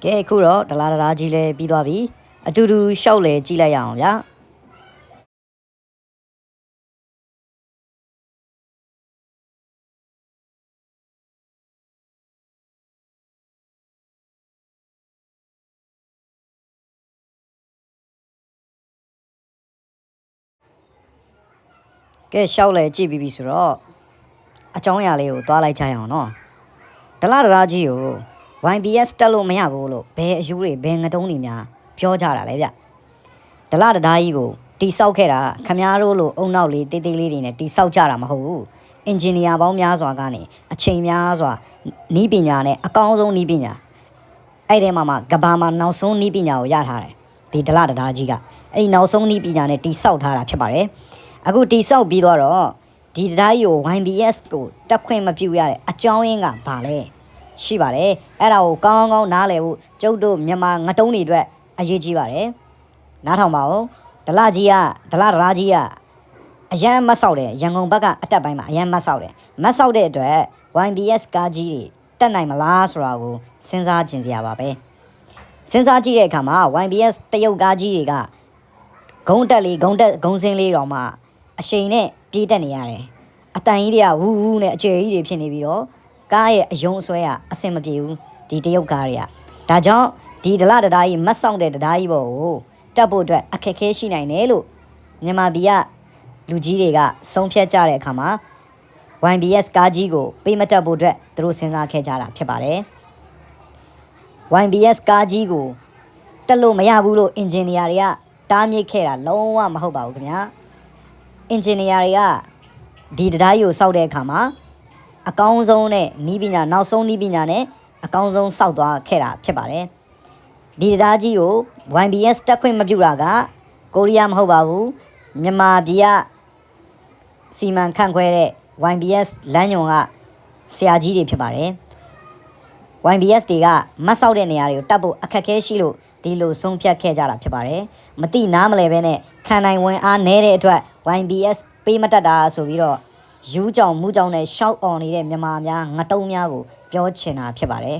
ကဲအခုတော့ဒလာဒလာကြီးလဲပြီးသွားပြီအတူတူရှောက်လဲကြည့်လိုက်ရအောင်ဗျာကဲရှောက်လဲကြည့်ပြီးပြီဆိုတော့အကြောင်းအရာလေးကိုသွားလိုက်ကြရအောင်နော်ဒလာဒလာကြီးကို YBS တက်လို့မရဘူးလို့ဘယ်အယူတွေဘယ်ငတုံးတွေများပြောကြတာလဲဗျဒလာဒလာကြီးကိုတိဆောက်ခဲ့တာခမားတို့လိုအုံနောက်လေးတေးသေးလေးတွေနဲ့တိဆောက်ကြတာမဟုတ်ဘူးအင်ဂျင်နီယာပေါင်းများစွာကနေအချိန်များစွာနီးပညာနဲ့အကောင်းဆုံးနီးပညာအဲ့ဒီမှာကဘာမှာနောက်ဆုံးနီးပညာကိုရထားတယ်ဒီဒလာဒလာကြီးကအဲ့ဒီနောက်ဆုံးနီးပညာနဲ့တိဆောက်ထားတာဖြစ်ပါတယ်အခုတိဆောက်ပြီးတော့ဒီတရားကြီးကို YBS ကိုတက်ခွင့်မပြုရတဲ့အကြောင်းရင်းကဘာလဲရှိပါတယ်အဲ့ဒါကိုကောင်းကောင်းနားလည်ဖို့ကျုပ်တို့မြန်မာငတုံးတွေအတွက်အရေးကြီးပါတယ်နားထောင်ပါဦးဒလာကြီးကဒလာကြီးကအရန်မဆောက်တယ်ရန်ကုန်ဘက်ကအတက်ပိုင်းမှာအရန်မဆောက်တယ်မဆောက်တဲ့အတွက် YBS ကားကြီးတွေတက်နိုင်မလားဆိုတာကိုစဉ်းစားကြည့်စရာပါပဲစဉ်းစားကြည့်တဲ့အခါမှာ YBS တရုတ်ကားကြီးတွေကဂုံတက်လေးဂုံစင်းလေးတော့မှအရှိန်နဲ့ပြေးတက်နေရတယ်အတန်ကြီးတွေကဝူးဝူးနဲ့အကျယ်ကြီးတွေဖြစ်နေပြီးတော့ကားရဲ့အယုံအဆွဲကအဆင်မပြေဘူးဒီတရုတ်ကားတွေကဒါကြောင့်ဒီဒလာတရားကြီးမတ်ဆောင်တဲ့တရားကြီးပေါ်ကိုတက်ဖို့အတွက်အခက်အခဲရှိနိုင်တယ်လို့မြန်မာပြည်ကလူကြီးတွေကဆုံးဖြတ်ကြတဲ့အခါမှာ YBS ကားကြီးကိုပေးမတက်ဖို့အတွက်သူတို့စဉ်းစားခဲ့ကြတာဖြစ်ပါတယ် YBS ကားကြီးကိုတက်လို့မရဘူးလို့အင်ဂျင်နီယာတွေကတားမြစ်ခဲ့တာလုံးဝမဟုတ်ပါဘူးခင်ဗျာအင်ဂျင်နီယာတွေကဒီတရားကြီးကိုစောက်တဲ့အခါမှာအကောင်းဆုံးနဲ့နီးပညာနောက်ဆုံးနီးပညာနဲ့အကောင်းဆုံးစောက်သွားခဲ့တာဖြစ်ပါတယ်ဒီတရားကြီးကို YBS တက်ခွင့်မပြုတာကကိုရီးယားမဟုတ်ပါဘူးမြန်မာပြည်ကစီမံခန့်ခွဲတဲ့ YBS လမ်းညွန်ကဆရာကြီးတွေဖြစ်ပါတယ် YBS တွေကမတ်ဆောက်တဲ့နေရာတွေကိုတက်ဖို့အခက်အခဲရှိလို့ဒီလိုဆုံးဖြတ်ခဲ့ကြတာဖြစ်ပါတယ်မတိနားမလဲပဲနဲ့ခံနိုင်ဝင်အားနည်းတဲ့အတွက် YBS ပေးမတက်တာဆိုပြီးတော့ယူးကြောင်မူးကြောင်နဲ့ရှောက်អော်နေတဲ့မြန်မာများငတုံးများကိုပြောချင်တာဖြစ်ပါတယ်